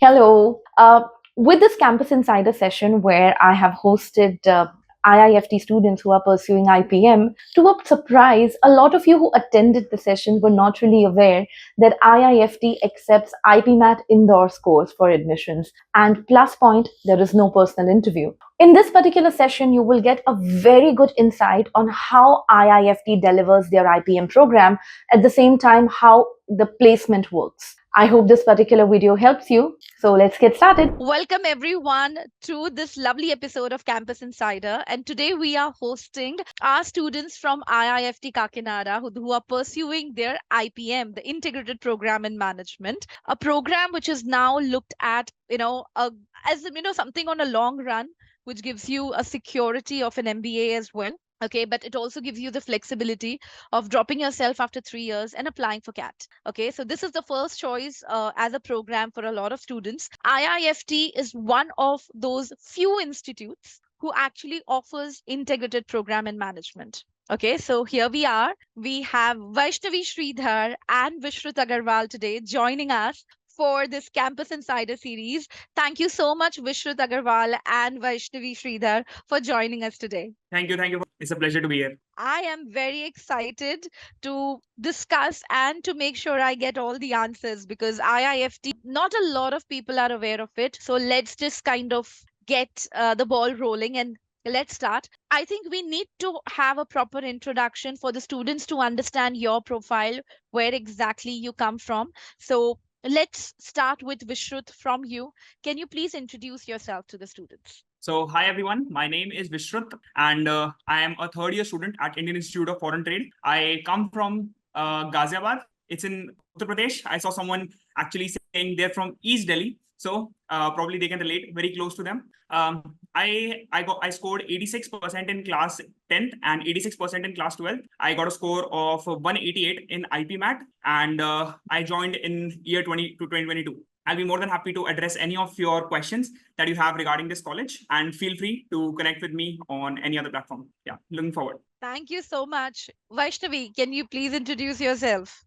Hello. With this Campus Insider session, where I have hosted IIFT students who are pursuing IPM, to a surprise, a lot of you who attended the session were not really aware that IIFT accepts IPMAT indoor scores for admissions. And plus point, there is no personal interview. In this particular session, you will get a very good insight on how IIFT delivers their IPM program, at the same time, how the placement works. I hope this particular video helps you. So let's get started. Welcome everyone to this lovely episode of Campus Insider. And today we are hosting our students from IIFT Kakinada who are pursuing their IPM, the Integrated Program in Management, a program which is now looked at, as something on a long run, which gives you a security of an MBA as well. Okay, but it also gives you the flexibility of dropping yourself after 3 years and applying for CAT. Okay, so this is the first choice as a program for a lot of students. IIFT is one of those few institutes who actually offers integrated program and management. Okay, so here we are. We have Vaishnavi Sridhar and Vishrut Agarwal today joining us for this Campus Insider series. Thank you so much, Vishrut Agarwal and Vaishnavi Sridhar, for joining us today. Thank you. Thank you. It's a pleasure to be here. I am very excited to discuss and to make sure I get all the answers because IIFT, not a lot of people are aware of it. So let's just kind of get the ball rolling and let's start. I think we need to have a proper introduction for the students to understand your profile, where exactly you come from. So let's start with Vishrut from you. Can you please introduce yourself to the students? So, hi everyone. My name is Vishrut, and I am a third year student at Indian Institute of Foreign Trade. I come from Ghaziabad. It's in Uttar Pradesh. I saw someone actually saying they're from East Delhi, so probably they can relate. Very close to them. I scored 86% in class 10th and 86% in class 12th. I got a score of 188 in IPMAT, and I joined in year 2022. I'll be more than happy to address any of your questions that you have regarding this college, and feel free to connect with me on any other platform. Yeah, looking forward. Thank you so much. Vaishnavi, can you please introduce yourself?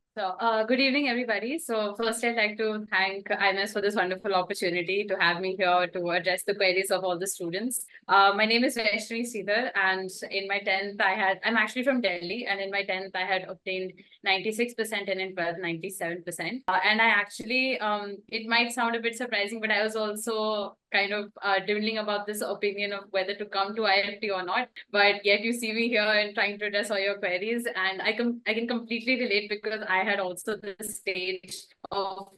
Good evening, everybody. So, first, I'd like to thank IMS for this wonderful opportunity to have me here to address the queries of all the students. My name is Vaishnavi Sridhar, and in my 10th, I'm actually from Delhi, and in my 10th, I had obtained 96%, and in 12th, 97%. And I actually, it might sound a bit surprising, but I was also kind of dwindling about this opinion of whether to come to IIFT or not. But yet you see me here and trying to address all your queries, and I can completely relate because I had also this stage of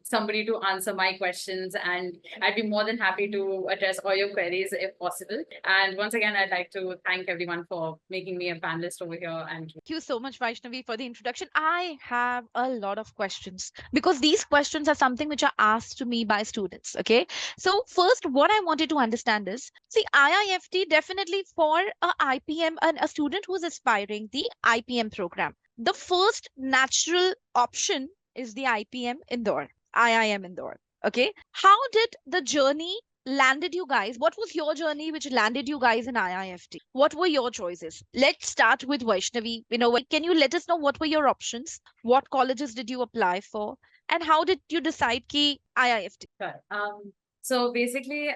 somebody to answer my questions, and I'd be more than happy to address all your queries if possible. And once again, I'd like to thank everyone for making me a panelist over here. And thank you so much, Vaishnavi, for the introduction. I have a lot of questions because these questions are something which are asked to me by students. Okay, so first, what I wanted to understand is, see, IIFT definitely for a IPM and a student who's aspiring the IPM program, the first natural option is the IPM Indore, IIM Indore. Okay, how did the journey landed you guys? What was your journey which landed you guys in IIFT? What were your choices? Let's start with Vaishnavi. Can you let us know what were your options? What colleges did you apply for? And how did you decide ki IIFT? Sure. So basically,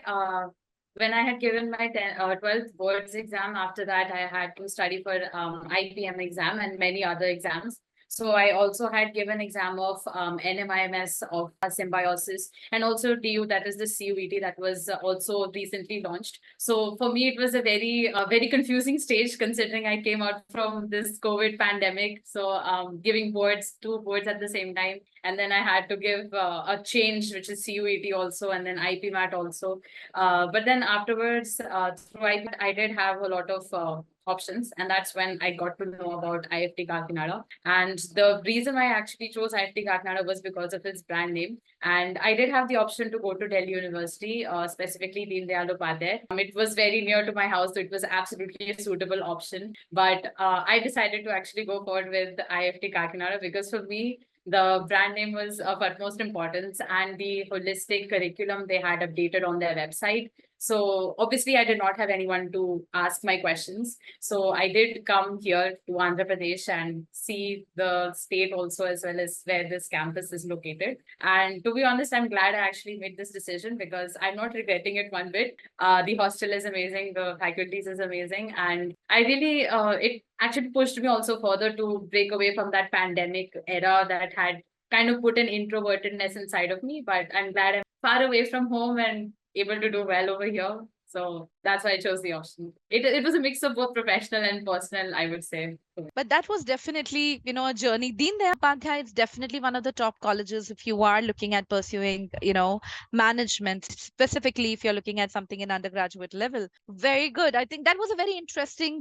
when I had given my 12th boards exam, after that, I had to study for IPM exam and many other exams. So I also had given exam of NMIMS of Symbiosis, and also DU, that is the CUET that was also recently launched. So for me, it was a very confusing stage considering I came out from this COVID pandemic. So giving two boards at the same time. And then I had to give a change, which is CUET also, and then IPMAT also. But then afterwards, through IPMAT, I did have a lot of options, and that's when I got to know about IIFT Kakinada. And the reason why I actually chose IIFT Kakinada was because of its brand name. And I did have the option to go to Delhi University, specifically Deen Dayal Upadhyay. It was very near to my house, so it was absolutely a suitable option. But I decided to actually go forward with IIFT Kakinada because for me, the brand name was of utmost importance, and the holistic curriculum they had updated on their website So obviously I did not have anyone to ask my questions. So I did come here to Andhra Pradesh and see the state also, as well as where this campus is located. And to be honest, I'm glad I actually made this decision because I'm not regretting it one bit. The hostel is amazing, the faculties is amazing, and I really it actually pushed me also further to break away from that pandemic era that had kind of put an introvertedness inside of me. But I'm glad I'm far away from home and able to do well over here. So that's why I chose the option. It was a mix of both professional and personal, I would say. But that was definitely, a journey. Deen Dayal Upadhyay is definitely one of the top colleges if you are looking at pursuing, management, specifically if you're looking at something in undergraduate level. Very good. I think that was a very interesting,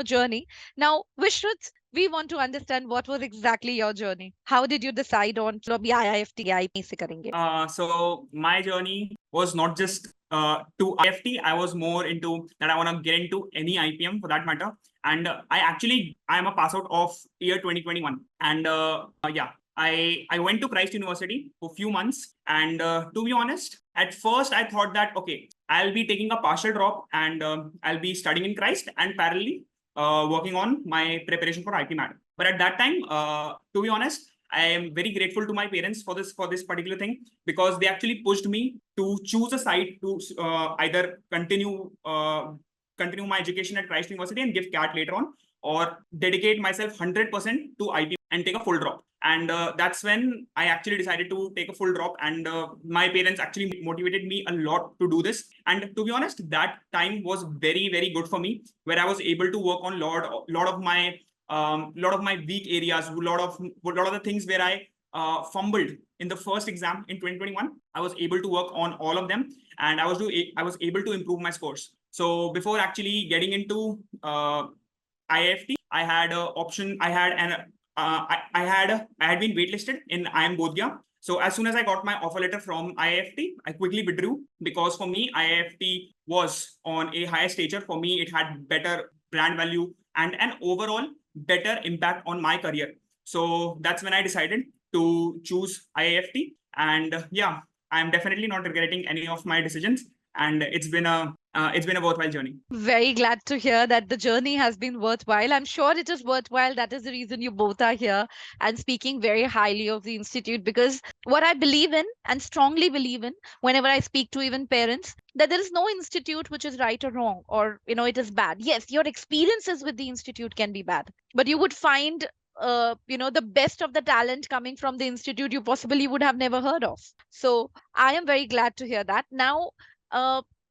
journey. Now, Vishrut, we want to understand what was exactly your journey. How did you decide on abhi IIFT se karenge? So my journey was not just to IFT. I was more into that. I want to get into any IPM for that matter. And I am a pass out of year 2021. And I went to Christ University for a few months. And to be honest, at first I thought that, okay, I'll be taking a partial drop and I'll be studying in Christ and parallelly working on my preparation for IPMAT. But at that time, to be honest, I am very grateful to my parents for this particular thing, because they actually pushed me to choose a site to either continue my education at Christ University and give CAT later on, or dedicate myself 100% to IP and take a full drop. And that's when I actually decided to take a full drop. And my parents actually motivated me a lot to do this. And to be honest, that time was very, very good for me, where I was able to work on lot of my weak areas, a lot of the things where I fumbled in the first exam in 2021. I was able to work on all of them, and I was able to improve my scores. So before actually getting into IIFT, I had an option. I had been waitlisted in IIM Bodh. So as soon as I got my offer letter from IIFT, I quickly withdrew, because for me, IIFT was on a higher stature. For me, it had better brand value and an overall better impact on my career. So that's when I decided to choose IIFT. And I'm definitely not regretting any of my decisions. And it's been a worthwhile journey. Very glad to hear that the journey has been worthwhile. I'm sure it is worthwhile. That is the reason you both are here and speaking very highly of the institute, because what I believe in and strongly believe in whenever I speak to even parents, that there is no institute which is right or wrong, or it is bad. Yes, your experiences with the institute can be bad, but you would find the best of the talent coming from the institute you possibly would have never heard of. So I am very glad to hear that. Now,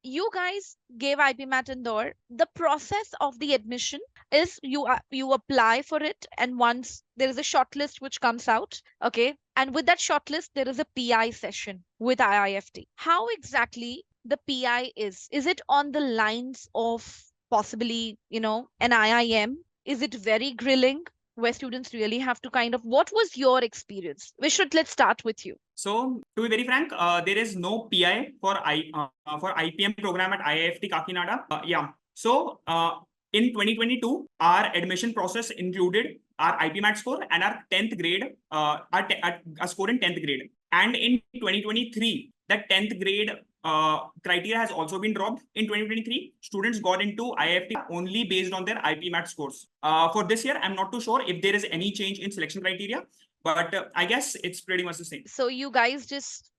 you guys gave IPMAT Indore. The process of the admission is you apply for it, and once there is a shortlist which comes out, okay, and with that shortlist there is a PI session with IIFT. How exactly the PI is? Is it on the lines of possibly an IIM? Is it very grilling, where students really have to what was your experience? Vishrut, let's start with you. So to be very frank, there is no PI for IPM program at IIFT Kakinada. So in 2022, our admission process included our IPMAT score and our 10th grade, our score in 10th grade. And in 2023, that 10th grade criteria has also been dropped. In 2023, students got into IIFT only based on their IPMAT scores. For this year, I'm not too sure if there is any change in selection criteria, but I guess it's pretty much the same. So you guys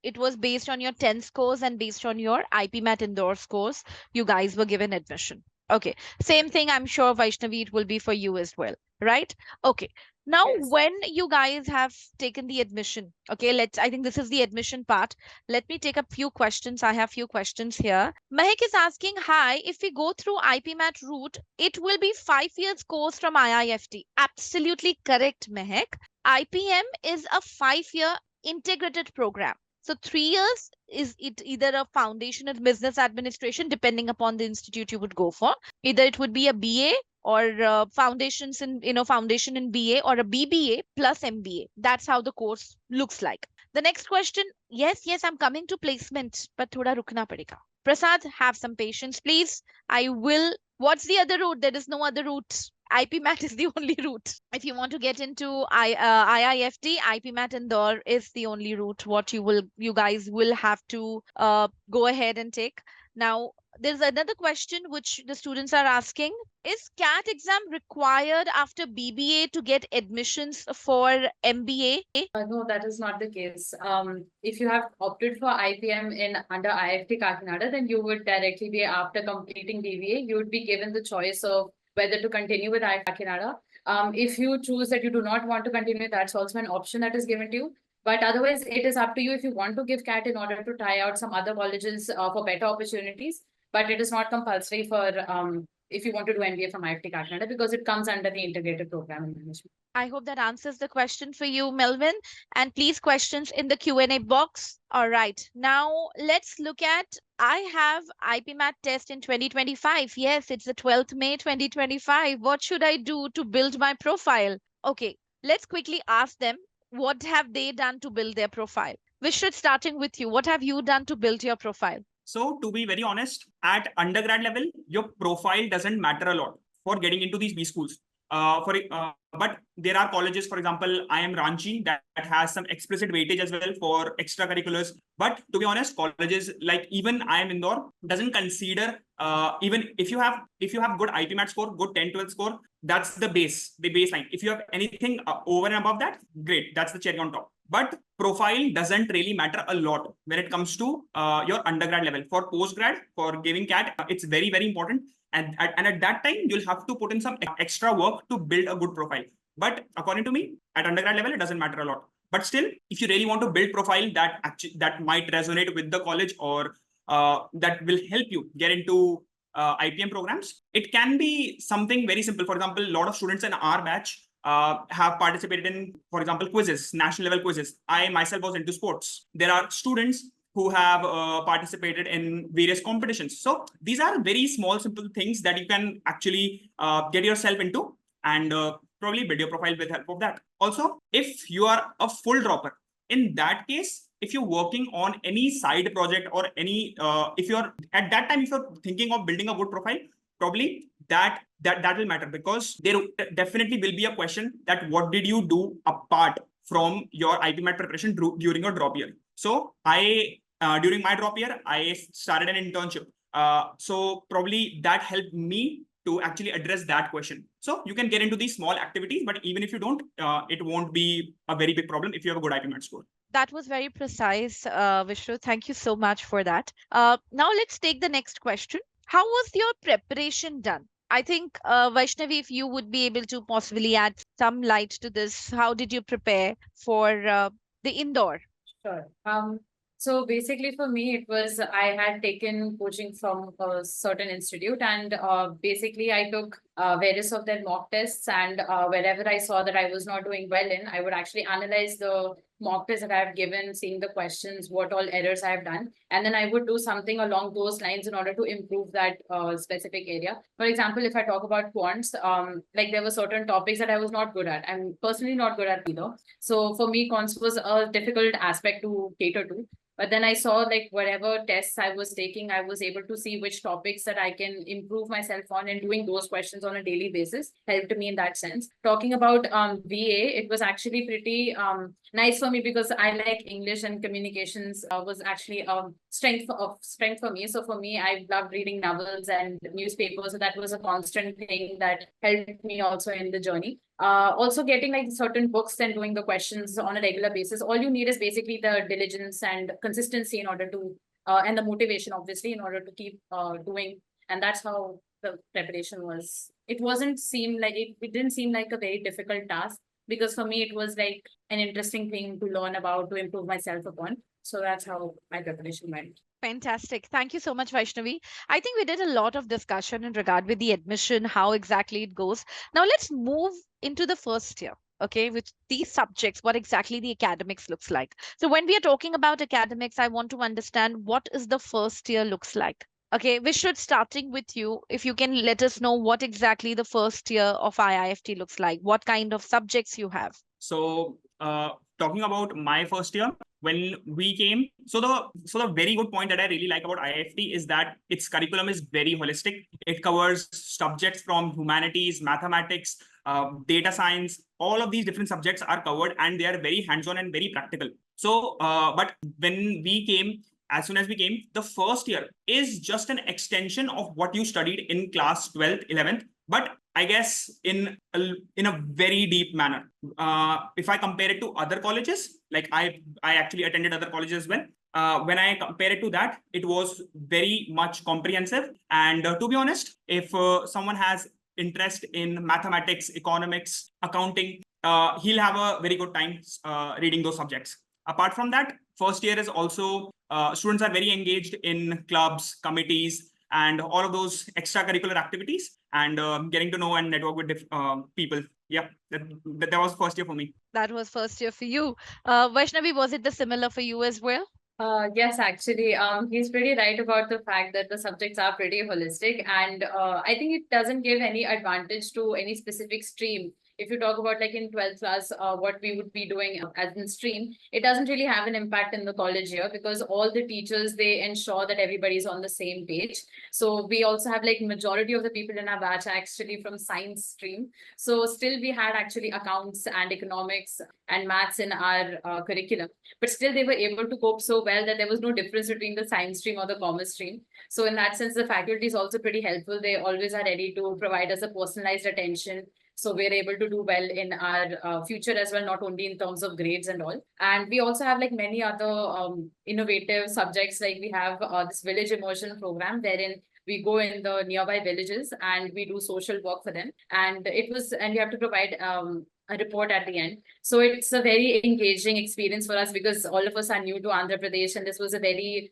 it was based on your 10 scores and based on your IPMAT Indore scores, you guys were given admission. Okay. Same thing, I'm sure, Vaishnavi, it will be for you as well, right? Okay. Now, Yes. when you guys have taken the admission, okay, I think this is the admission part. Let me take a few questions. I have few questions here. Mahek is asking, hi, if we go through IPMAT route, it will be 5 years course from IIFT. Absolutely correct, Mahek. IPM is a 5-year integrated program. So 3 years is it either a foundation in business administration, depending upon the institute you would go for. Either it would be a BA or foundation in BA, or a BBA plus MBA. That's how the course looks like. The next question, yes, I'm coming to placement, but thoda rukna padega. Prasad, have some patience, please. What's the other route? There is no other route. IPMAT is the only route. If you want to get into IIFT, IPMAT Indore is the only route what you guys will have to go ahead and take. Now, there's another question which the students are asking. Is CAT exam required after BBA to get admissions for MBA? No, that is not the case. If you have opted for IPM in under IFT Kakinada, then you would directly be after completing BBA, you would be given the choice of whether to continue with IFT Kakinada. If you choose that you do not want to continue, that's also an option that is given to you. But otherwise, it is up to you if you want to give CAT in order to try out some other colleges for better opportunities. But it is not compulsory for if you want to do MBA from IFT Kakinada because it comes under the integrated program in management. I hope that answers the question for you, Melvin. And please questions in the Q&A box. All right. Now let's look at I have IPMAT test in 2025. Yes, it's the 12th May 2025. What should I do to build my profile? Okay, let's quickly ask them what have they done to build their profile. Vishrit, starting with you, what have you done to build your profile? So to be very honest, at undergrad level, your profile doesn't matter a lot for getting into these B schools. But there are colleges, for example, I am Ranchi, that has some explicit weightage as well for extracurriculars. But to be honest, colleges like even I am Indore doesn't consider even if you have good IPMAT score, good 10-12 score, that's the baseline. If you have anything over and above that, great, that's the cherry on top. But profile doesn't really matter a lot when it comes to your undergrad level. For postgrad, for giving CAT, it's very, very important. And at that time, you'll have to put in some extra work to build a good profile. But according to me, at undergrad level, it doesn't matter a lot. But still, if you really want to build profile that might resonate with the college or that will help you get into IPM programs, it can be something very simple. For example, a lot of students in our batch have participated in, for example, quizzes, national level quizzes. I myself was into sports. There are students who have participated in various competitions. So these are very small, simple things that you can actually get yourself into and probably build your profile with help of that. Also, if you are a full dropper, in that case, if you're working on any side project or any, if you're at that time, if you're thinking of building a good profile, probably that will matter, because there definitely will be a question that what did you do apart from your IPMAT preparation during your drop year. So during my drop year, I started an internship. So probably that helped me to actually address that question. So you can get into these small activities, but even if you don't, it won't be a very big problem if you have a good IPMAT score. That was very precise, Vishnu. Thank you so much for that. Now let's take the next question. How was your preparation done? I think, Vaishnavi, if you would be able to possibly add some light to this, how did you prepare for the indoor? Sure. So basically for me, it was, I had taken coaching from a certain institute, and basically I took various of their mock tests, and wherever I saw that I was not doing well in, I would actually analyze the mock tests that I have given, seeing the questions, what all errors I have done. And then I would do something along those lines in order to improve that specific area. For example, if I talk about quants, like there were certain topics that I was not good at. I'm personally not good at either. So for me, quants was a difficult aspect to cater to. But then I saw like whatever tests I was taking, I was able to see which topics that I can improve myself on, and doing those questions on a daily basis helped me in that sense. Talking about VA, it was actually pretty nice for me because I like English, and communications was actually a strength for me. So for me, I loved reading novels and newspapers. So that was a constant thing that helped me also in the journey. Also getting like certain books and doing the questions on a regular basis. All you need is basically the diligence and consistency in order to, and the motivation, obviously, in order to keep doing. And that's how the preparation was. It didn't seem like a very difficult task, because for me, it was like an interesting thing to learn about, to improve myself upon. So that's how my preparation went. Fantastic. Thank you so much, Vaishnavi. I think we did a lot of discussion in regard with the admission, how exactly it goes. Now let's move into the first year. Okay, with these subjects, what exactly the academics looks like. So when we are talking about academics, I want to understand what is the first year looks like. Okay, we should starting with you. If you can let us know what exactly the first year of IIFT looks like, what kind of subjects you have. So talking about my first year, when we came, so the very good point that I really like about IIFT is that its curriculum is very holistic. It covers subjects from humanities, mathematics, data science. All of these different subjects are covered, and they are very hands-on and very practical. So, but when we came, as soon as we came, the first year is just an extension of what you studied in class 12th, 11th, but I guess in a very deep manner. If I compare it to other colleges, like I actually attended other colleges as well. When I compare it to that, it was very much comprehensive. And to be honest, if someone has interest in mathematics, economics, accounting, he'll have a very good time reading those subjects. Apart from that, first year is also, students are very engaged in clubs, committees, and all of those extracurricular activities, and getting to know and network with people. Yeah, that was first year for me. That was first year for you. Vaishnavi, was it the similar for you as well? Yes, actually, he's pretty right about the fact that the subjects are pretty holistic, and I think it doesn't give any advantage to any specific stream. If you talk about like in 12th class, what we would be doing as in stream, it doesn't really have an impact in the college year because all the teachers, they ensure that everybody's on the same page. So we also have like majority of the people in our batch are actually from science stream. So still we had actually accounts and economics and maths in our curriculum, but still they were able to cope so well that there was no difference between the science stream or the commerce stream. So in that sense, the faculty is also pretty helpful. They always are ready to provide us a personalized attention. So we're able to do well in our future as well, not only in terms of grades and all. And we also have like many other innovative subjects, like we have this village immersion program wherein we go in the nearby villages and we do social work for them. And we have to provide a report at the end. So it's a very engaging experience for us because all of us are new to Andhra Pradesh, and this was a very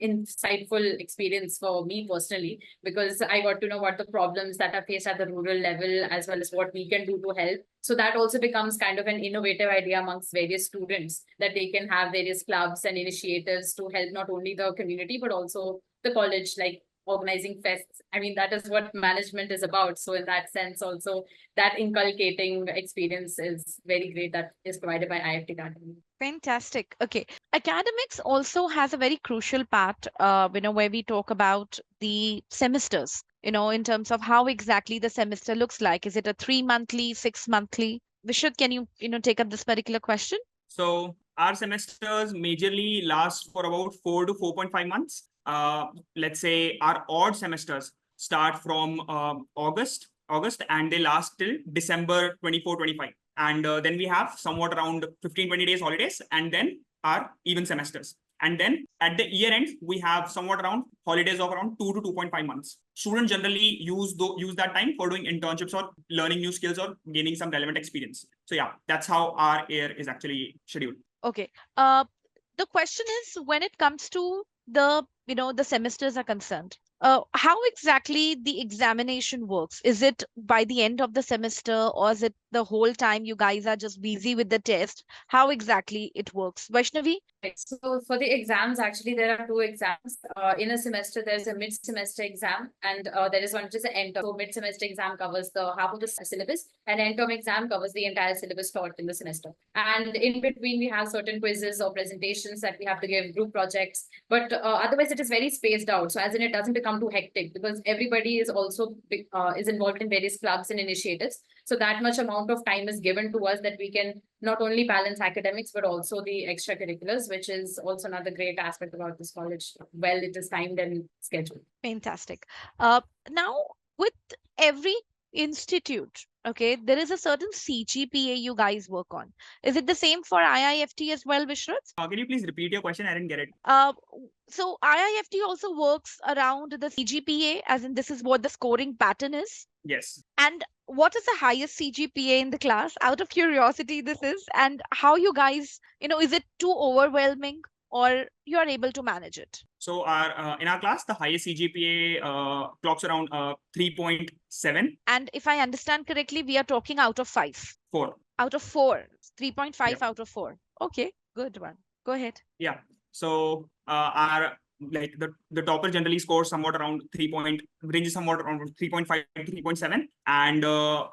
insightful experience for me personally, because I got to know what the problems that are faced at the rural level as well as what we can do to help. So that also becomes kind of an innovative idea amongst various students, that they can have various clubs and initiatives to help not only the community but also the college, like organizing fests. I mean, that is what management is about. So in that sense, also that inculcating experience is very great, that is provided by IFT Academy. Fantastic. Okay. Academics also has a very crucial part, where we talk about the semesters, in terms of how exactly the semester looks like. Is it a 3-monthly, 6-monthly? Vishud, can you, take up this particular question? So our semesters majorly last for about 4 to 4.5 months. Let's say our odd semesters start from August, and they last till December 24-25. And then we have somewhat around 15-20 days holidays, and then our even semesters. And then at the year end, we have somewhat around holidays of around 2 to 2.5 months. Students generally use that time for doing internships or learning new skills or gaining some relevant experience. So yeah, that's how our year is actually scheduled. Okay. The question is, when it comes to the semesters are concerned, how exactly the examination works? Is it by the end of the semester, or is it the whole time you guys are just busy with the test? How exactly it works? Vaishnavi? Right. So for the exams, actually, there are 2 exams. In a semester, there's a mid-semester exam, and there is one which is an end term. So mid-semester exam covers the half of the syllabus, and end term exam covers the entire syllabus taught in the semester. And in between, we have certain quizzes or presentations that we have to give, group projects. But otherwise, it is very spaced out. So as in, it doesn't become too hectic because everybody is also is involved in various clubs and initiatives. So that much amount of time is given to us that we can not only balance academics, but also the extracurriculars, which is also another great aspect about this college. Well, it is timed and scheduled. Fantastic. Now, with every institute, okay, there is a certain CGPA you guys work on. Is it the same for IIFT as well, Vishrat? Can you please repeat your question? I didn't get it. So IIFT also works around the CGPA, as in this is what the scoring pattern is. Yes. And what is the highest CGPA in the class? Out of curiosity, this is, and how you guys, is it too overwhelming or you are able to manage it? So in our class, the highest CGPA clocks around 3.7. And if I understand correctly, we are talking out of 5. 4. Out of 4. 3.5 Yep. out of 4. Okay, good one. Go ahead. Yeah. So our the topper generally scores somewhat around ranges somewhat around 3.5 to 3.7, and our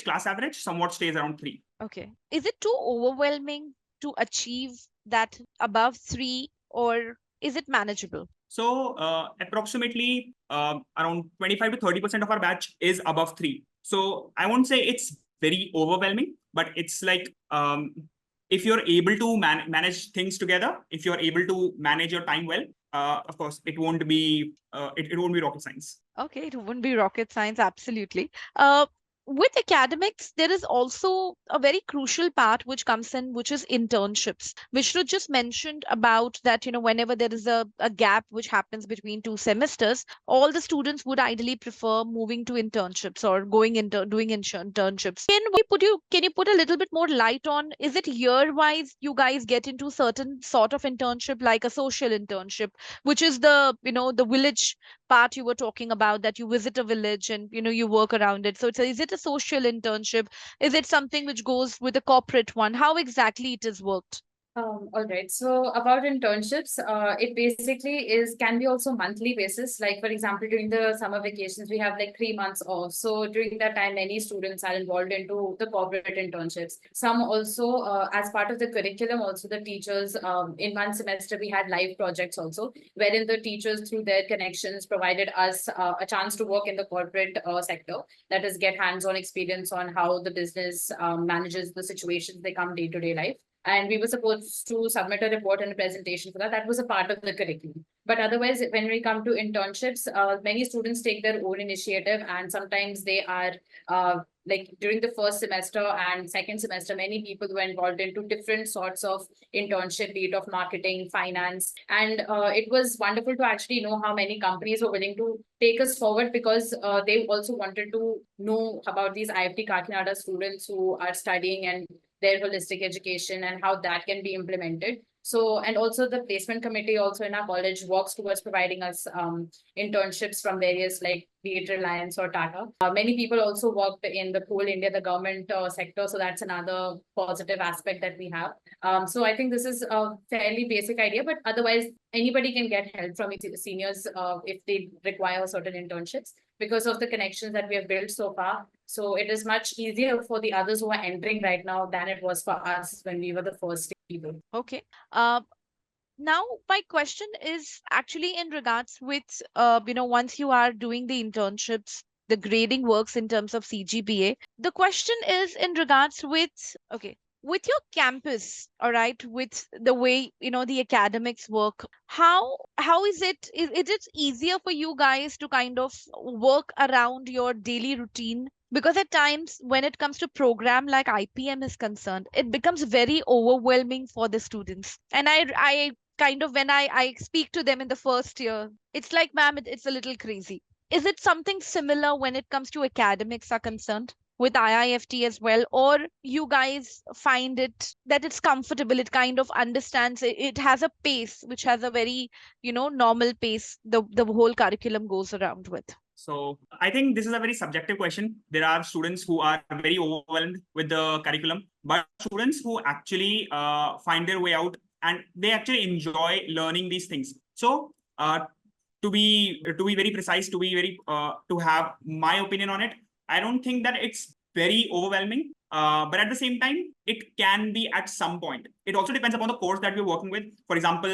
class average somewhat stays around 3. Okay. Is it too overwhelming to achieve that above 3, or is it manageable? So approximately around 25 to 30% of our batch is above 3. So I won't say it's very overwhelming, but it's like if you're able to manage things together, if you're able to manage your time well, of course, it won't be rocket science. Okay, it wouldn't be rocket science, absolutely. With academics, there is also a very crucial part which comes in, which is internships. Vishnu just mentioned about that, whenever there is a gap which happens between two semesters, all the students would ideally prefer moving to internships or going into doing internships. Can you put a little bit more light on, is it year wise you guys get into certain sort of internship, like a social internship, which is the village part you were talking about, that you visit a village and you work around it? So is it a social internship? Is it something which goes with a corporate one? How exactly it is worked? All right. So about internships, it basically can be also monthly basis. Like for example, during the summer vacations, we have like 3 months off. So during that time, many students are involved into the corporate internships. Some also, as part of the curriculum, also the teachers, in one semester, we had live projects also, wherein the teachers through their connections provided us a chance to work in the corporate sector. That is, get hands-on experience on how the business manages the situations they come day-to-day life. And we were supposed to submit a report and a presentation for that. That was a part of the curriculum. But otherwise, when we come to internships, many students take their own initiative, and sometimes they are like during the first semester and second semester, many people were involved into different sorts of internship, be it of marketing, finance. And it was wonderful to actually know how many companies were willing to take us forward, because they also wanted to know about these IFT Kakinada students who are studying and their holistic education and how that can be implemented. So, and also the placement committee also in our college works towards providing us internships from various, like be it Reliance or Tata. Many people also worked in the Coal India, the government sector. So that's another positive aspect that we have. So I think this is a fairly basic idea, but otherwise anybody can get help from seniors if they require certain internships, because of the connections that we have built so far. So it is much easier for the others who are entering right now than it was for us when we were the first people. Okay. Now my question is actually in regards with, once you are doing the internships, the grading works in terms of CGPA. The question is in regards with, okay, with your campus, all right, with the way the academics work, how is it easier for you guys to kind of work around your daily routine? Because at times when it comes to program like IPM is concerned, it becomes very overwhelming for the students. And I kind of, when I speak to them in the first year, it's like, ma'am, it's a little crazy. Is it something similar when it comes to academics are concerned with IIFT as well, or you guys find it that it's comfortable, it kind of understands it has a pace which has a very normal pace, the whole curriculum goes around with? So I think this is a very subjective question. There are students who are very overwhelmed with the curriculum, but students who actually find their way out and they actually enjoy learning these things. So to be very precise, to have my opinion on it, I don't think that it's very overwhelming. But at the same time, it can be at some point. It also depends upon the course that we're working with. For example,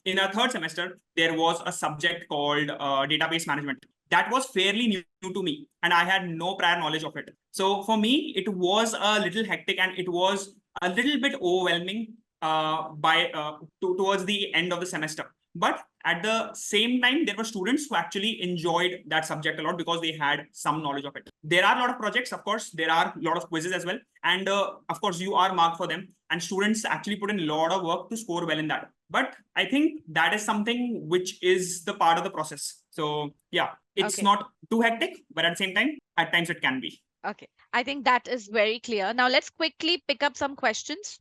in our third semester, there was a subject called database management. That was fairly new to me, and I had no prior knowledge of it. So for me, it was a little hectic and it was a little bit overwhelming towards the end of the semester. But at the same time, there were students who actually enjoyed that subject a lot because they had some knowledge of it. There are a lot of projects, of course. There are a lot of quizzes as well. And of course, you are marked for them. And students actually put in a lot of work to score well in that. But I think that is something which is the part of the process. So yeah, it's not too hectic, but at the same time, at times it can be. Okay, I think that is very clear. Now let's quickly pick up some questions.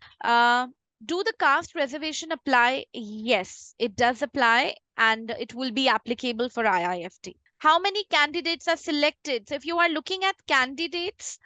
Do the caste reservation apply? Yes, it does apply, and it will be applicable for IIFT. How many candidates are selected? So if you are looking at candidates,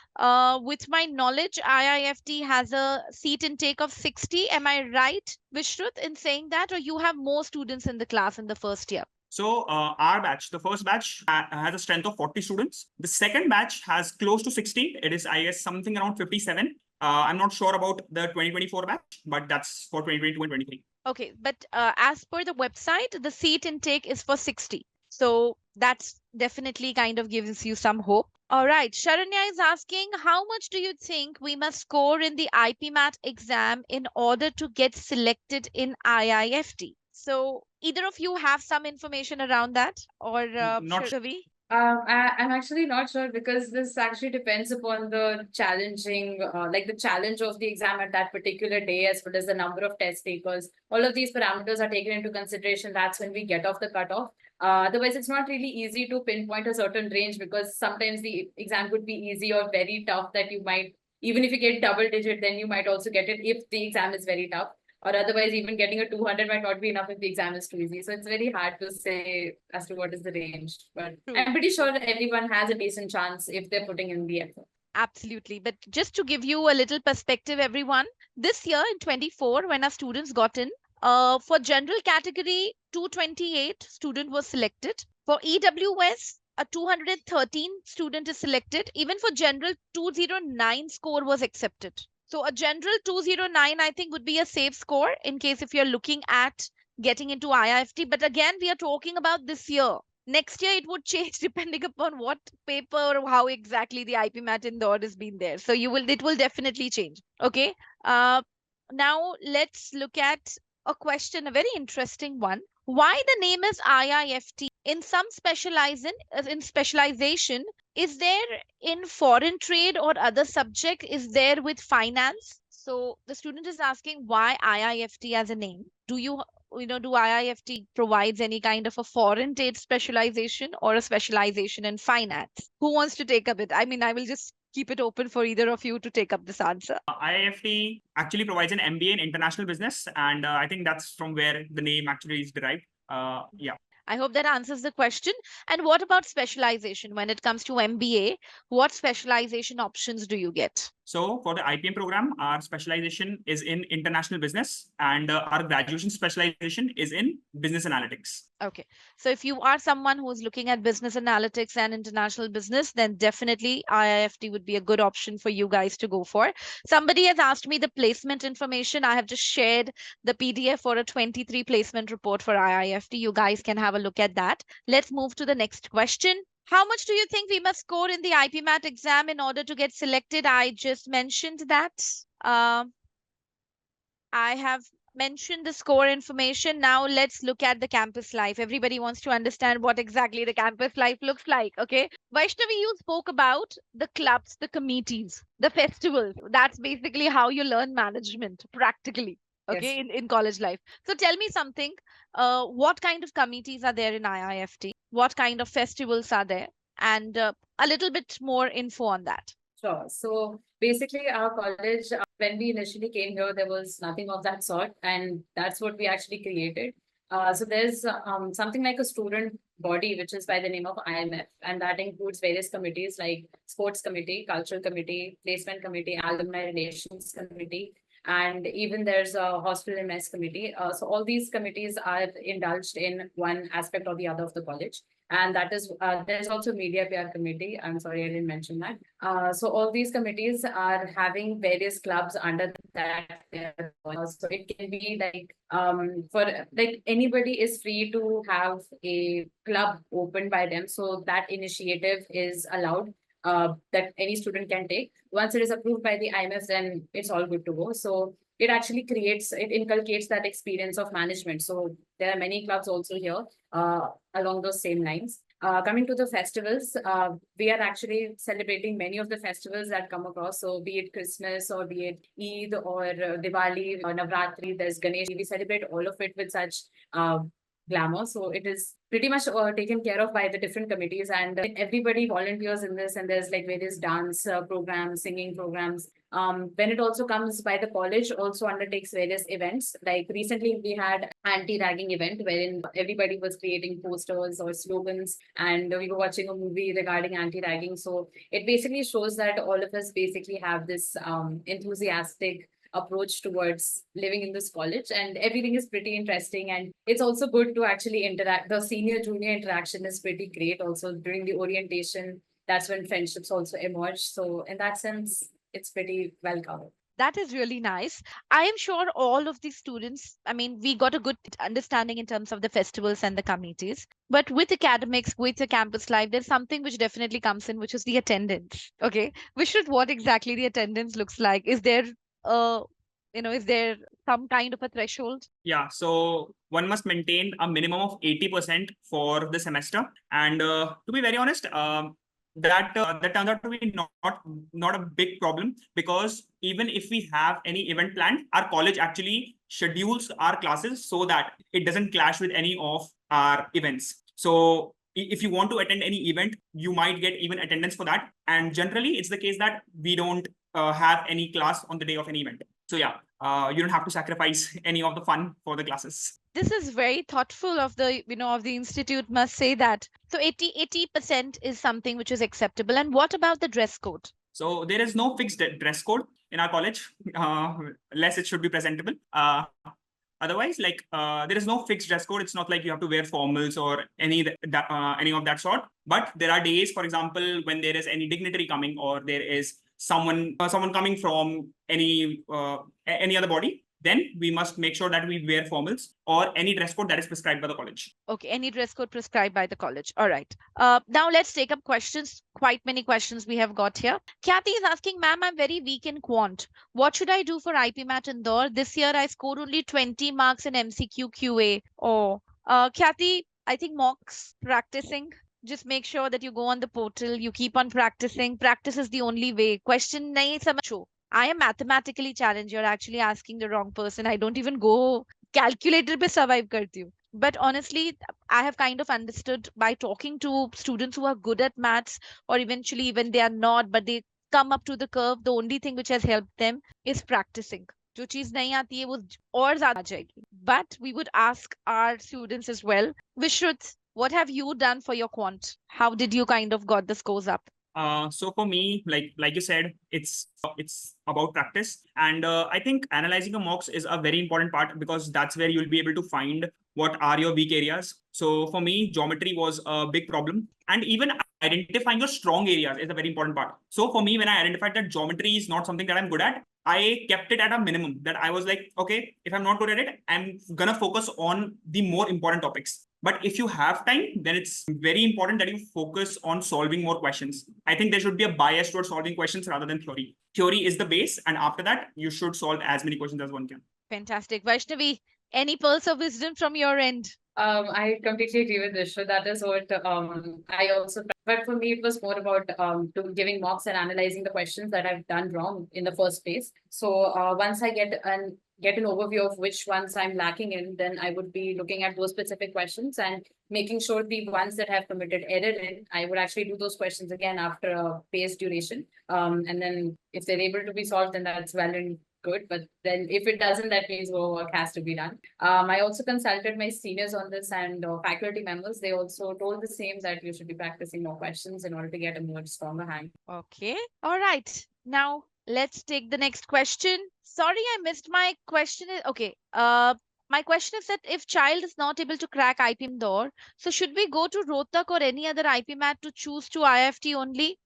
with my knowledge, IIFT has a seat intake of 60. Am I right, Vishrut, in saying that, or you have more students in the class in the first year? So our batch, the first batch has a strength of 40 students. The second batch has close to 60. It is, I guess, something around 57. I'm not sure about the 2024 batch, but that's for 2022 and 23. Okay, but as per the website, the seat intake is for 60. So That's definitely kind of gives you some hope. All right. Sharanya is asking, how much do you think we must score in the IPMAT exam in order to get selected in IIFT? So, either of you have some information around that, or Not Shavi? I'm actually not sure because this actually depends upon the challenging, like the challenge of the exam at that particular day, as well as the number of test takers. All of these parameters are taken into consideration. That's when we get off the cutoff. Otherwise, it's not really easy to pinpoint a certain range because sometimes the exam could be easy or very tough that you might, even if you get double digit, then you might also get it if the exam is very tough, or otherwise even getting a 200 might not be enough if the exam is too easy. So it's very hard to say as to what is the range, but True. I'm pretty sure everyone has a decent chance if they're putting in the effort. Absolutely. But just to give you a little perspective, everyone, this year in 24, when our students got in, for general category, 228 student was selected. For EWS, a 213 student is selected. Even for general, 209 score was accepted. So a general 209, I think, would be a safe score in case if you're looking at getting into IIFT. But again, we are talking about this year. Next year, it would change depending upon what paper or how exactly the IP mat Indore has been there. So it will definitely change. Okay. Now let's look at a question, a very interesting one. Why the name is IIFT? In some in specialization, is there in foreign trade or other subject? Is there with finance? So the student is asking why IIFT as a name. Do IIFT provides any kind of a foreign trade specialization or a specialization in finance? Who wants to take up it? I mean, I will just keep it open for either of you to take up this answer. IIFT actually provides an MBA in international business, and I think that's from where the name actually is derived. Yeah. I hope that answers the question. And what about specialization? When it comes to MBA, what specialization options do you get? So for the IPM program, our specialization is in international business, and our graduation specialization is in business analytics. Okay. So if you are someone who's looking at business analytics and international business, then definitely IIFT would be a good option for you guys to go for. Somebody has asked me the placement information. I have just shared the PDF for a 23 placement report for IIFT. You guys can have a look at that. Let's move to the next question. How much do you think we must score in the IPMAT exam in order to get selected? I just mentioned that. I have mentioned the score information. Now let's look at the campus life. Everybody wants to understand what exactly the campus life looks like. Okay. Vaishnavi, you spoke about the clubs, the committees, the festivals. That's basically how you learn management practically. Okay, Yes. in college life. So tell me something. What kind of committees are there in IIFT? What kind of festivals are there? And a little bit more info on that. Sure. So basically, our college, when we initially came here, there was nothing of that sort, and that's what we actually created. So there's something like a student body, which is by the name of IMF, and that includes various committees like sports committee, cultural committee, placement committee, alumni relations committee, and even there's a hospital and mess committee. So all these committees are indulged in one aspect or the other of the college. And that is, there's also media PR committee. I'm sorry, I didn't mention that. So all these committees are having various clubs under that. So it can be like, for like anybody is free to have a club opened by them. So that initiative is allowed, that any student can take. Once it is approved by the IMF, then it's all good to go. So it actually it inculcates that experience of management. So there are many clubs also here, along those same lines. Coming to the festivals, we are actually celebrating many of the festivals that come across. So be it Christmas or be it Eid or Diwali or Navratri, there's Ganesh. We celebrate all of it with such glamour. So it is pretty much taken care of by the different committees, and everybody volunteers in this. And there's like various dance programs, singing programs. When it also comes by the college, also undertakes various events. Like recently, we had anti-ragging event wherein everybody was creating posters or slogans, and we were watching a movie regarding anti-ragging. So it basically shows that all of us basically have this enthusiastic approach towards living in this college, and everything is pretty interesting. And it's also good to actually interact. The senior junior interaction is pretty great. Also during the orientation, that's when friendships also emerge. So in that sense, it's pretty well covered. That is really nice. I am sure all of these students, I mean, we got a good understanding in terms of the festivals and the committees. But with academics, with the campus life, there's something which definitely comes in, which is the attendance. Okay. Vishruth, what exactly the attendance looks like? Is there uh is there some kind of a threshold? Yeah, so one must maintain a minimum of 80% for the semester. And to be very honest, that turns out to be not a big problem, because even if we have any event planned, our college actually schedules our classes so that it doesn't clash with any of our events. So if you want to attend any event, you might get even attendance for that. And generally, it's the case that we don't have any class on the day of any event. So yeah, you don't have to sacrifice any of the fun for the classes. This is very thoughtful of the of the institute, must say that. So 80% is something which is acceptable. And what about the dress code? So there is no fixed dress code in our college, unless it should be presentable. Otherwise, like there is no fixed dress code. It's not like you have to wear formals or any of that sort. But there are days, for example, when there is any dignitary coming, or there is someone coming from any other body, then we must make sure that we wear formals or any dress code that is prescribed by the college. Okay, any dress code prescribed by the college. All right. Now let's take up questions. Quite many questions we have got here. Kathy is asking, ma'am, I'm very weak in quant. What should I do for IP Mat Indore? This year I scored only 20 marks in MCQ QA. Oh, Kathy, I think mocks practicing. Just make sure that you go on the portal, you keep on practicing. Practice is the only way. Question nahi samajho. I am mathematically challenged. You're actually asking the wrong person. I don't even go calculator पे survive करती हूँ. But honestly, I have kind of understood by talking to students who are good at maths, or eventually even they are not, but they come up to the curve. The only thing which has helped them is practicing. जो चीज नहीं आती है वो और ज्यादा आ जाएगी. But we would ask our students as well. Vishruth, what have you done for your quant? How did you kind of got the scores up? So for me, like you said, it's about practice, and I think analyzing a mocks is a very important part, because that's where you'll be able to find what are your weak areas. So for me, geometry was a big problem, and even identifying your strong areas is a very important part. So for me, when I identified that geometry is not something that I'm good at, I kept it at a minimum. That I was like, okay, if I'm not good at it, I'm gonna focus on the more important topics. But if you have time, then it's very important that you focus on solving more questions. I think there should be a bias towards solving questions rather than theory. Theory is the base, and after that, you should solve as many questions as one can. Fantastic. Vaishnavi, any pearls of wisdom from your end? I completely agree with Vishwa. That is what I also. But for me, it was more about giving mocks and analyzing the questions that I've done wrong in the first place. So once I get an overview of which ones I'm lacking in, then I would be looking at those specific questions and making sure the ones that have committed error in, I would actually do those questions again after a paced duration. And then if they're able to be solved, then that's well and good. But then if it doesn't, that means more work has to be done. I also consulted my seniors on this, and faculty members. They also told the same, that you should be practicing more questions in order to get a more stronger hand. Okay. All right. Now let's take the next question. Sorry, I missed my question. Okay. My question is that if child is not able to crack IPM door, so should we go to Rohtak or any other IP mat to choose to IFT only?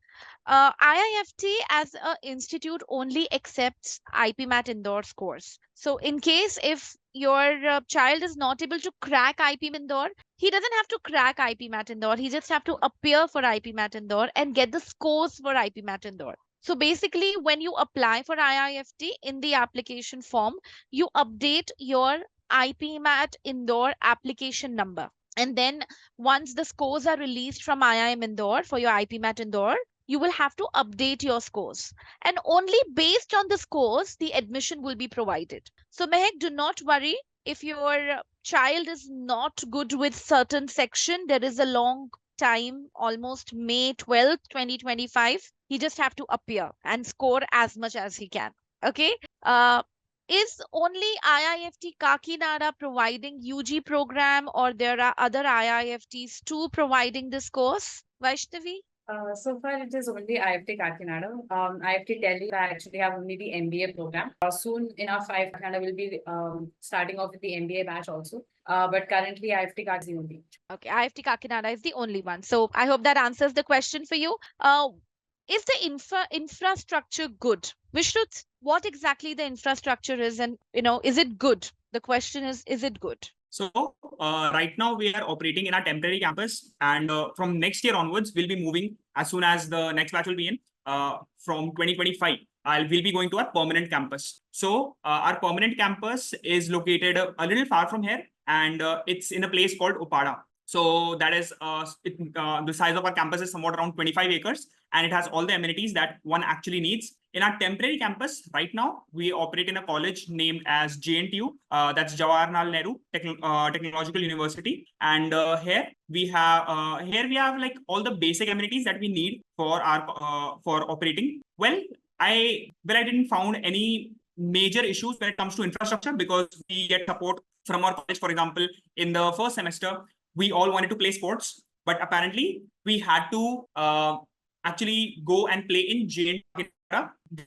IIFT as a institute only accepts IP Mat Indore scores. So in case if your child is not able to crack IP Indore, he doesn't have to crack IP Mat Indore. He just have to appear for IP Mat Indore and get the scores for IP Mat Indore. So basically, when you apply for IIFT in the application form, you update your IP Mat Indore application number. And then once the scores are released from IIM Indore for your IP Mat Indore, you will have to update your scores. And only based on the scores, the admission will be provided. So Mehek, do not worry. If your child is not good with certain section, there is a long time, almost May 12th, 2025. He just have to appear and score as much as he can. Okay. Is only IIFT Kakinada providing UG program, or there are other IIFTs too providing this course? Vaishnavi? So far, it is only IFT Kakinada. IFT Delhi, I actually have only the MBA program. Soon enough, IFT Kakinada will be starting off with the MBA batch also. But currently, IFT Kakinada is the only. Okay, IFT Kakinada is the only one. So I hope that answers the question for you. is the infrastructure good? Vishrut, what exactly the infrastructure is, and is it good? The question is it good? So right now we are operating in our temporary campus, and from next year onwards, we'll be moving as soon as the next batch will be in. From 2025, we'll be going to our permanent campus. So our permanent campus is located a little far from here, and it's in a place called Upada. So that is the size of our campus is somewhat around 25 acres, and it has all the amenities that one actually needs. In our temporary campus, right now, we operate in a college named as JNTU, that's Jawaharlal Nehru Technological University. And here we have like all the basic amenities that we need for operating. I didn't found any major issues when it comes to infrastructure because we get support from our college. For example, in the first semester, we all wanted to play sports, but apparently we had to actually go and play in JNTU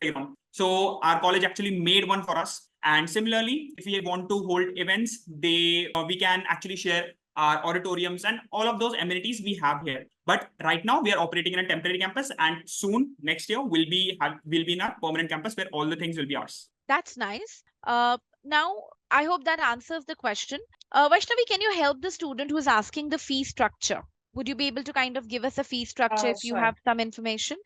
playground. So our college actually made one for us. And similarly, if we want to hold events, we can actually share our auditoriums and all of those amenities we have here. But right now we are operating in a temporary campus, and soon next year we'll be in our permanent campus where all the things will be ours. That's nice. Now I hope that answers the question. Vaishnavi, can you help the student who's asking the fee structure? Would you be able to kind of give us a fee structure if you Sure. have some information?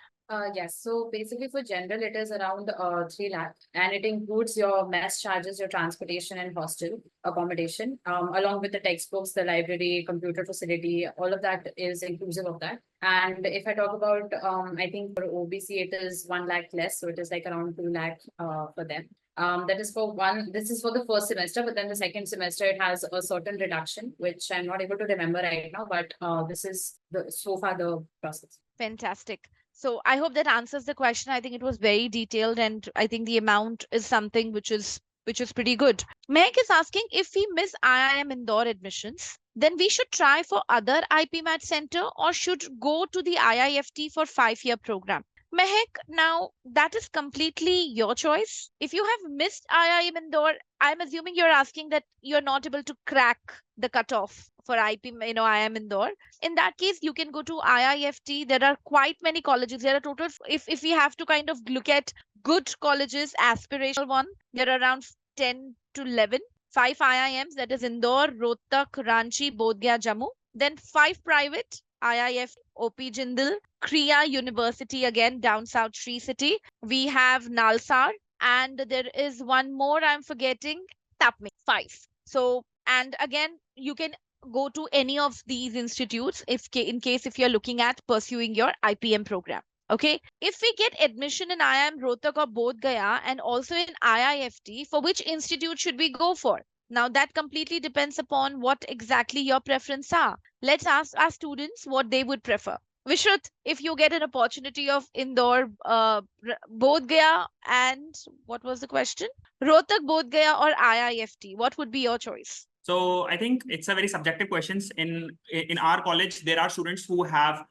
Yes, so basically for general, it is around 3 lakh, and it includes your mess charges, your transportation and hostel accommodation, along with the textbooks, the library, computer facility, all of that is inclusive of that. And if I talk about, I think for OBC, it is 1 lakh less, so it is like around 2 lakh for them. This is for the first semester, but then the second semester, it has a certain reduction, which I'm not able to remember right now, but this is so far the process. Fantastic. So I hope that answers the question. I think it was very detailed, and I think the amount is something which is pretty good. Mehak is asking, if we miss IIM Indore admissions, then we should try for other IP Mat center or should go to the IIFT for 5-year program. Mehak, now that is completely your choice. If you have missed IIM Indore, I'm assuming you're asking that you're not able to crack the cutoff for IP, IIM Indore. In that case, you can go to IIFT. There are quite many colleges. There are total, if we have to kind of look at good colleges, aspirational one, there are around 10 to 11, 5 IIMs, that is Indore, Rohtak, Ranchi, Bodh Gaya, Jammu. Then 5 private, IIF, OP Jindal, Kriya University, again down south Sri City. We have Nalsar, and there is one more I'm forgetting, Tapme, 5. So, and again, you can go to any of these institutes in case if you're looking at pursuing your IPM program. Okay, if we get admission in IIM Rohtak or Bodh Gaya and also in IIFT, for which institute should we go for? Now that completely depends upon what exactly your preference are. Let's ask our students what they would prefer. Vishrut, if you get an opportunity of Indore, Bodh Gaya, and what was the question? Rohtak, Bodh Gaya, or IIFT, what would be your choice? So I think it's a very subjective questions. In our college, there are students who have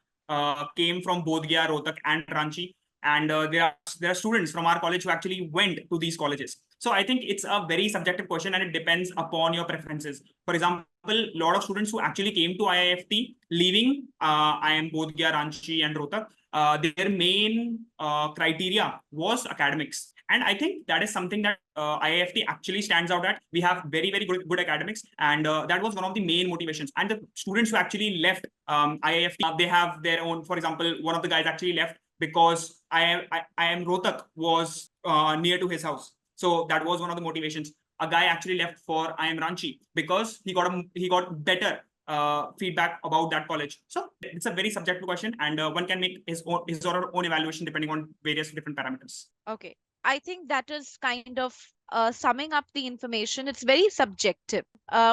came from Bodh Gaya, Rohtak, and Ranchi, and there are students from our college who actually went to these colleges. So I think it's a very subjective question, and it depends upon your preferences. For example, a lot of students who actually came to IIFT, leaving IIM Bodh Gaya, Ranchi, and Rohtak, their main criteria was academics. And I think that is something that IIFT actually stands out at. We have very, very good academics. And that was one of the main motivations. And the students who actually left IIFT, they have their own, for example, one of the guys actually left because IIM Rohtak was near to his house. So that was one of the motivations. A guy actually left for IIM Ranchi because he got better feedback about that college. So it's a very subjective question, and one can make his or her own evaluation depending on various different parameters. Okay. I think that is kind of summing up the information. It's very subjective.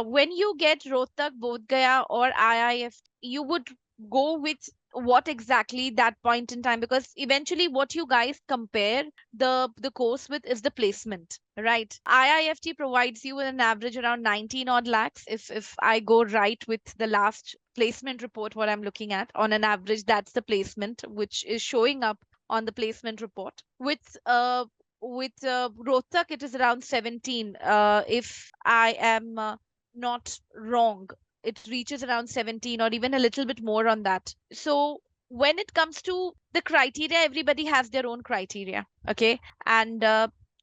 When you get Rohtak, Bodh Gaya, or IIF, you would go with what exactly that point in time, because eventually what you guys compare the course with is the placement, right? IIFT provides you with an average around 19 odd lakhs. If I go right with the last placement report, what I'm looking at, on an average, that's the placement which is showing up on the placement report. With Rohtak, it is around 17. If I am not wrong, it reaches around 17 or even a little bit more on that. So when it comes to the criteria, everybody has their own criteria. Okay. And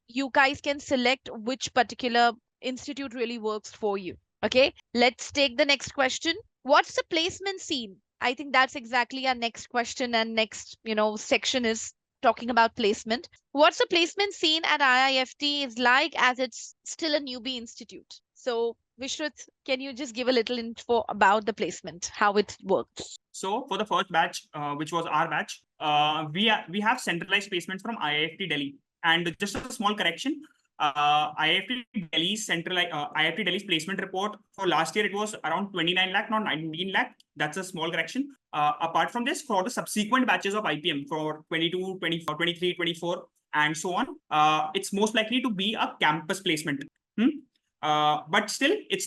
you guys can select which particular institute really works for you. Okay. Let's take the next question. What's the placement scene? I think that's exactly our next question, and next, section is talking about placement. What's the placement scene at IIFT is like, as it's still a newbie institute? So, Vishruth, can you just give a little info about the placement, how it works? So for the first batch, which was our batch, we have centralized placements from IIFT Delhi. And just a small correction, IIFT Delhi's placement report for last year, it was around 29 lakh, not 19 lakh. That's a small correction. Apart from this, for the subsequent batches of IPM for 22, 24, 23, 24, and so on, it's most likely to be a campus placement. But still, it's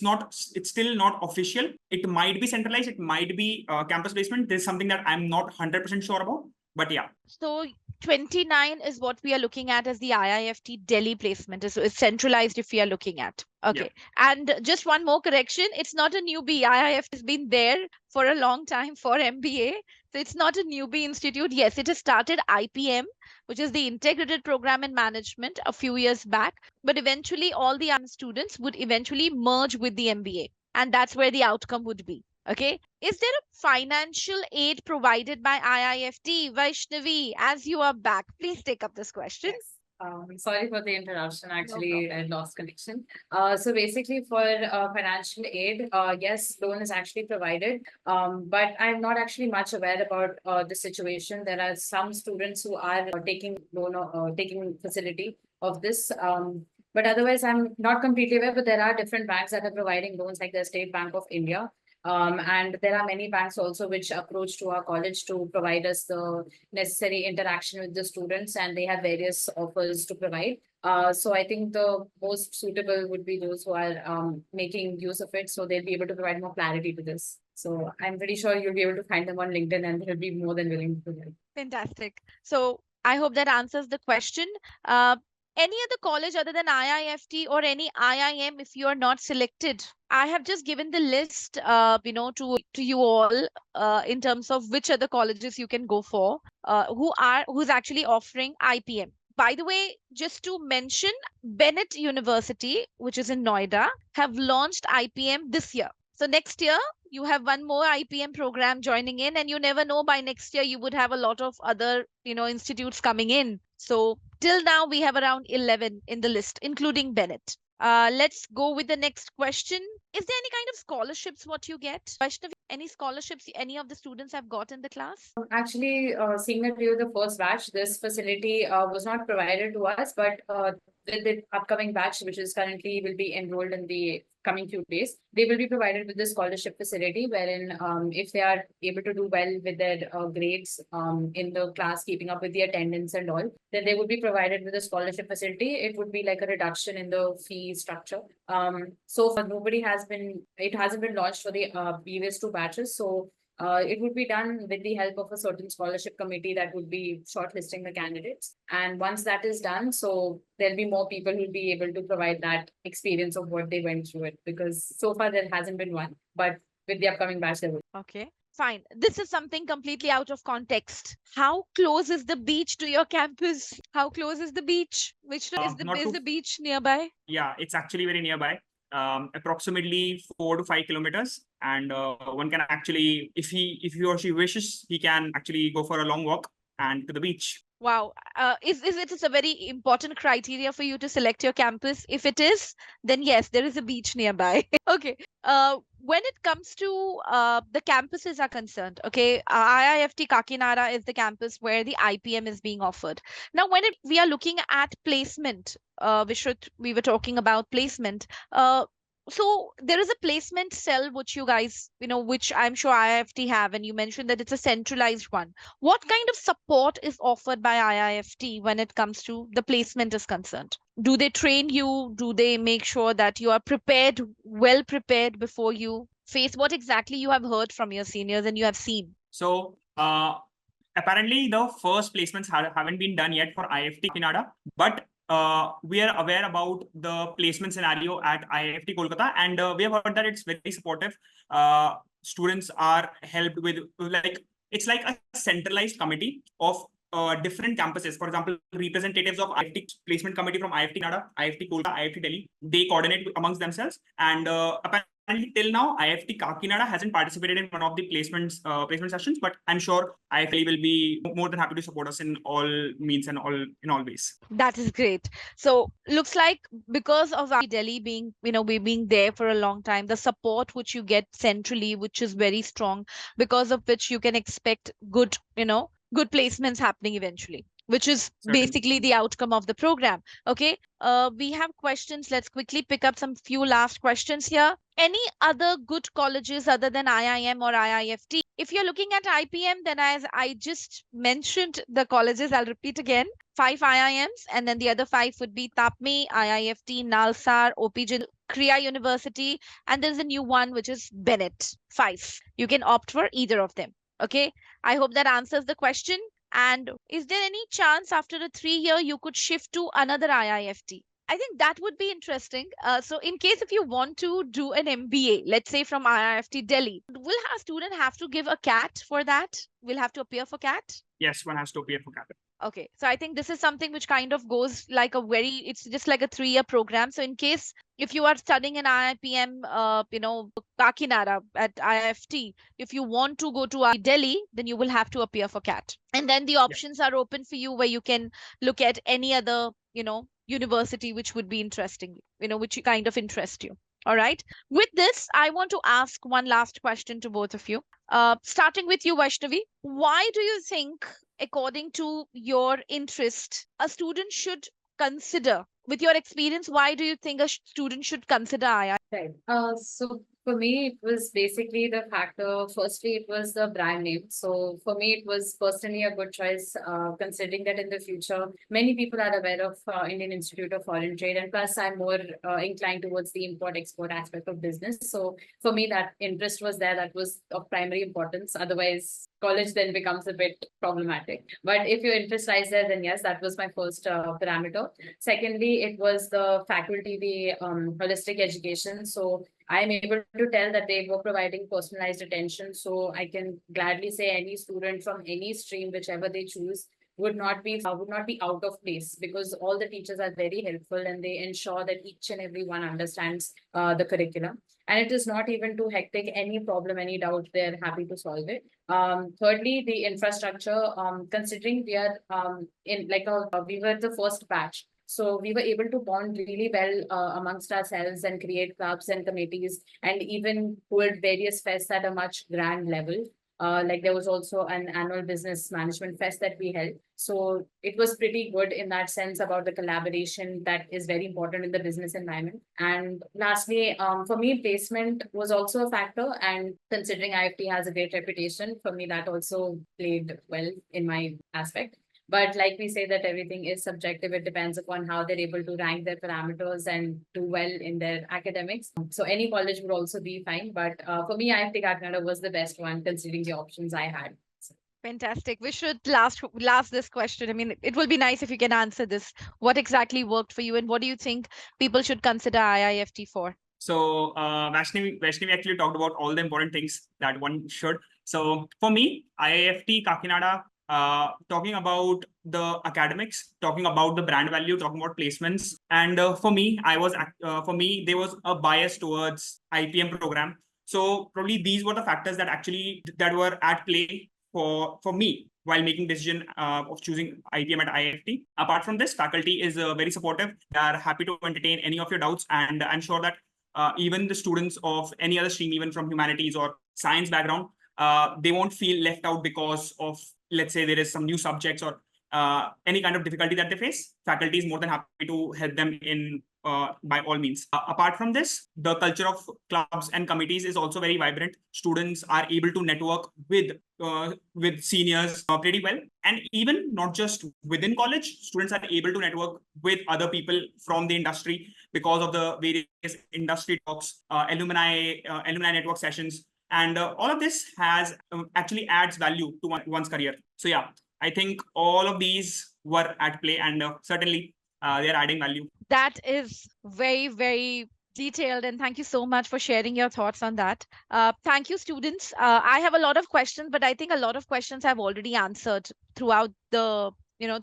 still not official. It might be centralized, it might be campus placement. There's something that I'm not 100% sure about, but yeah. So 29 is what we are looking at as the IIFT Delhi placement. So it's centralized if we are looking at. Okay. Yeah. And just one more correction. It's not a newbie. IIFT has been there for a long time for MBA. So it's not a newbie institute. Yes, it has started IPM, which is the Integrated Program in Management, a few years back. But eventually all the students would eventually merge with the MBA. And that's where the outcome would be. Okay. Is there a financial aid provided by IIFT? Vaishnavi, as you are back, please take up this question. Yes. Sorry for the interruption. Actually, I lost connection. So basically, for financial aid, yes, loan is actually provided. But I'm not actually much aware about the situation. There are some students who are taking loan or taking facility of this. But otherwise, I'm not completely aware. But there are different banks that are providing loans, like the State Bank of India. And there are many banks also which approach to our college to provide us the necessary interaction with the students, and they have various offers to provide. So I think the most suitable would be those who are making use of it, so they'll be able to provide more clarity to this. So I'm pretty sure you'll be able to find them on LinkedIn, and they'll be more than willing to provide. Fantastic. So I hope that answers the question. Any other college other than IIFT or any IIM, if you are not selected? I have just given the list, to you all, in terms of which other colleges you can go for, who's actually offering IPM. By the way, just to mention, Bennett University, which is in Noida, have launched IPM this year. So next year, you have one more IPM program joining in, and you never know, by next year you would have a lot of other, institutes coming in. So till now, we have around 11 in the list, including Bennett. Let's go with the next question. Is there any kind of scholarships what you get? Vaishnavi, any scholarships any of the students have got in the class? Actually, seeing that we were the first batch, this facility was not provided to us, but with the upcoming batch, which is currently will be enrolled in the coming few days, they will be provided with the scholarship facility, wherein if they are able to do well with their grades in the class, keeping up with the attendance and all, then they would be provided with a scholarship facility. It would be like a reduction in the fee structure. So far, it hasn't been launched for the previous two batches. So it would be done with the help of a certain scholarship committee that would be shortlisting the candidates. And once that is done, so there'll be more people who'll be able to provide that experience of what they went through it. Because so far there hasn't been one, but with the upcoming batch there will. Okay. Fine. This is something completely out of context. How close is the beach to your campus? How close is the beach? Which is the beach nearby? Yeah, it's actually very nearby. Approximately 4 to 5 kilometers, and one can actually, if he or she wishes, he can actually go for a long walk and to the beach. Wow. Is it a very important criteria for you to select your campus? If it is, then yes, there is a beach nearby. Okay. When it comes to the campuses are concerned, okay, IIFT Kakinada is the campus where the IPM is being offered. Now, when we are looking at placement, we were talking about placement. So there is a placement cell which you guys, which I'm sure IIFT have, and you mentioned that it's a centralized one. What kind of support is offered by IIFT when it comes to the placement is concerned? Do they train you? Do they make sure that you are prepared, well prepared before you face what exactly you have heard from your seniors and you have seen? So apparently the first placements haven't been done yet for IIFT Kakinada, but we are aware about the placement scenario at IIFT Kolkata, and we have heard that it's very supportive. Students are helped with, like, It's like a centralized committee of different campuses. For example, representatives of IFT placement committee from IFT Nada, IFT Kolkata, IFT Delhi, they coordinate amongst themselves. And apparently till now, IFT Kakinada hasn't participated in one of the placement sessions, but I'm sure IFT will be more than happy to support us in all means and in all ways. That is great. So looks like because of Delhi being, we being there for a long time, the support which you get centrally, which is very strong, because of which you can expect good, good placements happening eventually, which is Certainly. basically the outcome of the program. Okay. We have questions. Let's quickly pick up some few last questions here. Any other good colleges other than IIM or IIFT? If you're looking at IPM, then as I just mentioned the colleges, I'll repeat again. 5 IIMs, and then the other 5 would be TAPME, IIFT, Nalsar, OPJ, Kriya University, and there's a new one which is Bennett. 5. You can opt for either of them. Okay. I hope that answers the question. And is there any chance after a 3-year you could shift to another IIFT? I think that would be interesting. So, in case if you want to do an MBA, let's say from IIFT Delhi, will a student have to give a CAT for that? Will have to appear for CAT? Yes, one has to appear for CAT. Okay, so I think this is something which kind of goes like it's just like a 3-year program. So in case if you are studying in IIPM, Kakinada at IIFT, if you want to go to Delhi, then you will have to appear for CAT. And then the options are open for you where you can look at any other, university which would be interesting, which kind of interest you. All right. With this, I want to ask one last question to both of you. Starting with you, Vaishnavi, why do you think, according to your interest, a student should consider, with your experience, why do you think a student should consider II? Right. So for me, it was basically the factor. Firstly, it was the brand name. So for me, it was personally a good choice, considering that in the future, many people are aware of Indian Institute of Foreign Trade, and plus, I'm more inclined towards the import-export aspect of business. So for me, that interest was there. That was of primary importance. Otherwise, college then becomes a bit problematic. But if your interest lies there, then yes, that was my first parameter. Secondly, it was the faculty, the holistic education. So I'm able to tell that they were providing personalized attention. So I can gladly say any student from any stream, whichever they choose, would not be out of place, because all the teachers are very helpful and they ensure that each and every one understands the curriculum. And it is not even too hectic. Any problem, any doubt, they're happy to solve it. Thirdly, the infrastructure, considering we are we were the first batch. So we were able to bond really well amongst ourselves and create clubs and committees and even hold various fests at a much grand level. Like there was also an annual business management fest that we held. So it was pretty good in that sense about the collaboration that is very important in the business environment. And lastly, for me, placement was also a factor. And considering IFT has a great reputation, for me, that also played well in my aspect. But like we say that everything is subjective, it depends upon how they're able to rank their parameters and do well in their academics. So any college would also be fine. But for me, IFT Kakinada was the best one considering the options I had. Fantastic. We should last this question. I mean, it will be nice if you can answer this. What exactly worked for you, and what do you think people should consider IIFT for? So Vaishnavi actually talked about all the important things that one should. So for me, IIFT Kakinada, talking about the academics, talking about the brand value, talking about placements, and for me, there was a bias towards IPM program. So probably these were the factors that were at play for me while making decision of choosing IPM at IIFT. Apart from this, faculty is very supportive. They are happy to entertain any of your doubts, and I'm sure that even the students of any other stream, even from humanities or science background, they won't feel left out because of, let's say, there is some new subjects or any kind of difficulty that they face. Faculty is more than happy to help them in by all means. Apart from this, the culture of clubs and committees is also very vibrant. Students are able to network with seniors pretty well. And even not just within college, students are able to network with other people from the industry because of the various industry talks, alumni network sessions. And all of this has actually adds value to one's career. So yeah, I think all of these were at play, and certainly they are adding value. That is very, very detailed, and thank you so much for sharing your thoughts on that. Thank you, students. I have a lot of questions, but I think a lot of questions I've already answered throughout the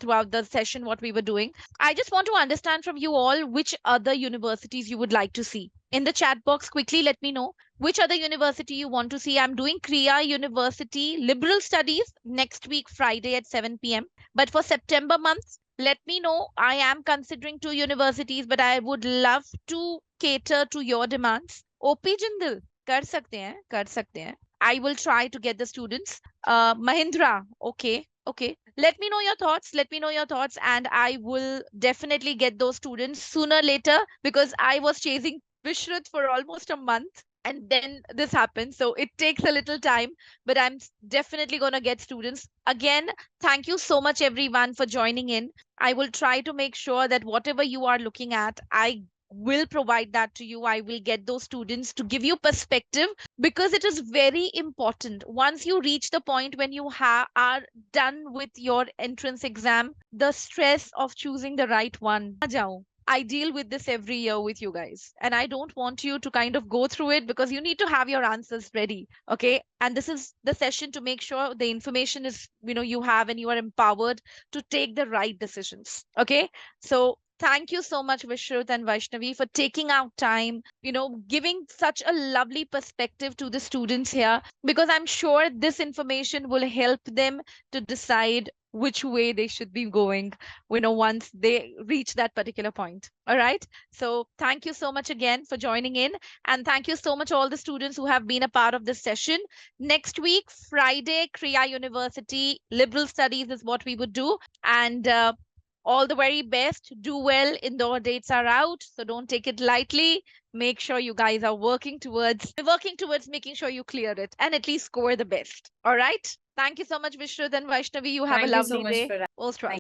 throughout the session what we were doing. I just want to understand from you all which other universities you would like to see. In the chat box, quickly let me know which other university you want to see. I'm doing Kriya University Liberal Studies next week, Friday at 7 p.m. But for September month, let me know. I am considering 2 universities, but I would love to cater to your demands. OP Jindal, कर सकते हैं. I will try to get the students. Mahindra, okay, okay. Let me know your thoughts. Let me know your thoughts, and I will definitely get those students sooner or later because I was chasing Vishrut for almost a month. And then this happened. So it takes a little time, but I'm definitely going to get students. Again, thank you so much, everyone, for joining in. I will try to make sure that whatever you are looking at, I will provide that to you. I will get those students to give you perspective because it is very important. Once you reach the point when you are done with your entrance exam, the stress of choosing the right one. Na jao. I deal with this every year with you guys, and I don't want you to kind of go through it because you need to have your answers ready. Okay. And this is the session to make sure the information is, you have and you are empowered to take the right decisions. Okay. So thank you so much, Vishrut and Vaishnavi, for taking out time, giving such a lovely perspective to the students here, because I'm sure this information will help them to decide which way they should be going, once they reach that particular point. All right. So thank you so much again for joining in. And thank you so much, all the students who have been a part of this session. Next week, Friday, Kriya University, Liberal Studies is what we would do. And all the very best. Do well. Indoor dates are out, so don't take it lightly. Make sure you guys are working towards making sure you clear it and at least score the best. All right. Thank you so much, Vishrut and Vaishnavi. You have a Thank you so lovely much day. for Most welcome.